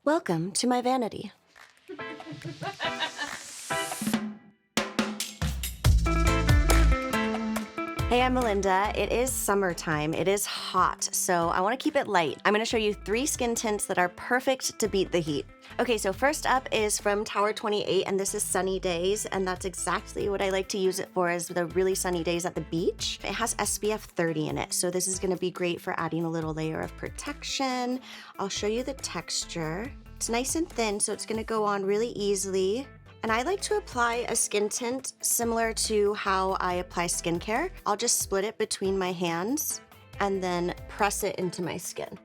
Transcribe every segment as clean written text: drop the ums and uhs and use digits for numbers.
Welcome to my vanity. Hey, I'm Melinda. It is summertime. It is hot, so I want to keep it light. I'm going to show you 3 skin tints that are perfect to beat the heat. Okay, so first up is from Tower 28, and this is Sunny Days, and that's exactly what I like to use it for, is the really sunny days at the beach. It has SPF 30 in it, so this is going to be great for adding a little layer of protection. I'll show you the texture. It's nice and thin, so it's going to go on really easily. And I like to apply a skin tint similar to how I apply skincare. I'll just split it between my hands and then press it into my skin.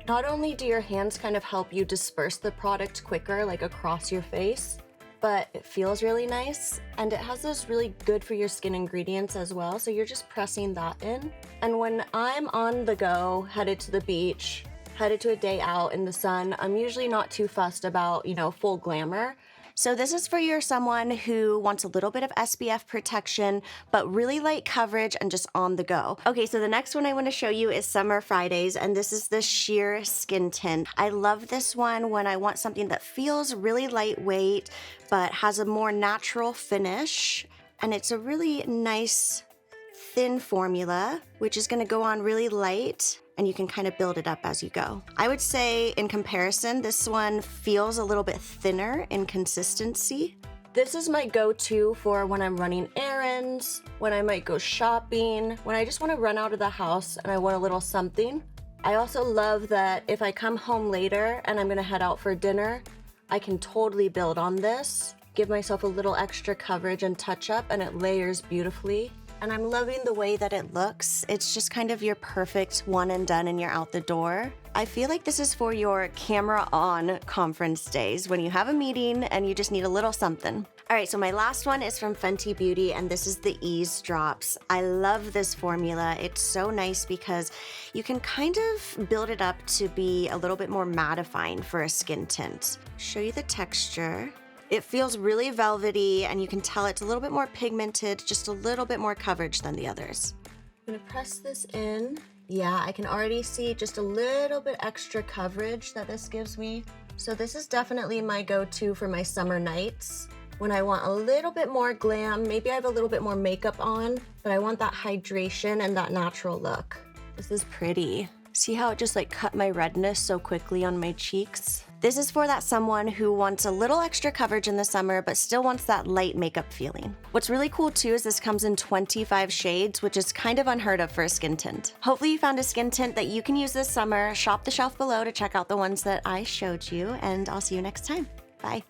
Not only do your hands kind of help you disperse the product quicker, like across your face, but it feels really nice, and it has those really good for your skin ingredients as well, so you're just pressing that in. And when I'm on the go, headed to the beach, headed to a day out in the sun, I'm usually not too fussed about, full glamour. So this is for someone who wants a little bit of SPF protection, but really light coverage and just on the go. Okay, so the next one I want to show you is Summer Fridays, and this is the Sheer Skin Tint. I love this one when I want something that feels really lightweight, but has a more natural finish. And it's a really nice, thin formula, which is going to go on really light, and you can kind of build it up as you go. I would say in comparison, this one feels a little bit thinner in consistency. This is my go-to for when I'm running errands, when I might go shopping, when I just want to run out of the house and I want a little something. I also love that if I come home later and I'm gonna head out for dinner, I can totally build on this, give myself a little extra coverage and touch up, and it layers beautifully. And I'm loving the way that it looks. It's just kind of your perfect one and done and you're out the door. I feel like this is for your camera on conference days when you have a meeting and you just need a little something. All right, so my last one is from Fenty Beauty, and this is the Ease Drops. I love this formula. It's so nice because you can kind of build it up to be a little bit more mattifying for a skin tint. Show you the texture. It feels really velvety, and you can tell it's a little bit more pigmented, just a little bit more coverage than the others. I'm gonna press this in. Yeah, I can already see just a little bit extra coverage that this gives me. So this is definitely my go-to for my summer nights. When I want a little bit more glam, maybe I have a little bit more makeup on, but I want that hydration and that natural look. This is pretty. See how it just cut my redness so quickly on my cheeks? This is for that someone who wants a little extra coverage in the summer, but still wants that light makeup feeling. What's really cool too is this comes in 25 shades, which is kind of unheard of for a skin tint. Hopefully you found a skin tint that you can use this summer. Shop the shelf below to check out the ones that I showed you, and I'll see you next time. Bye.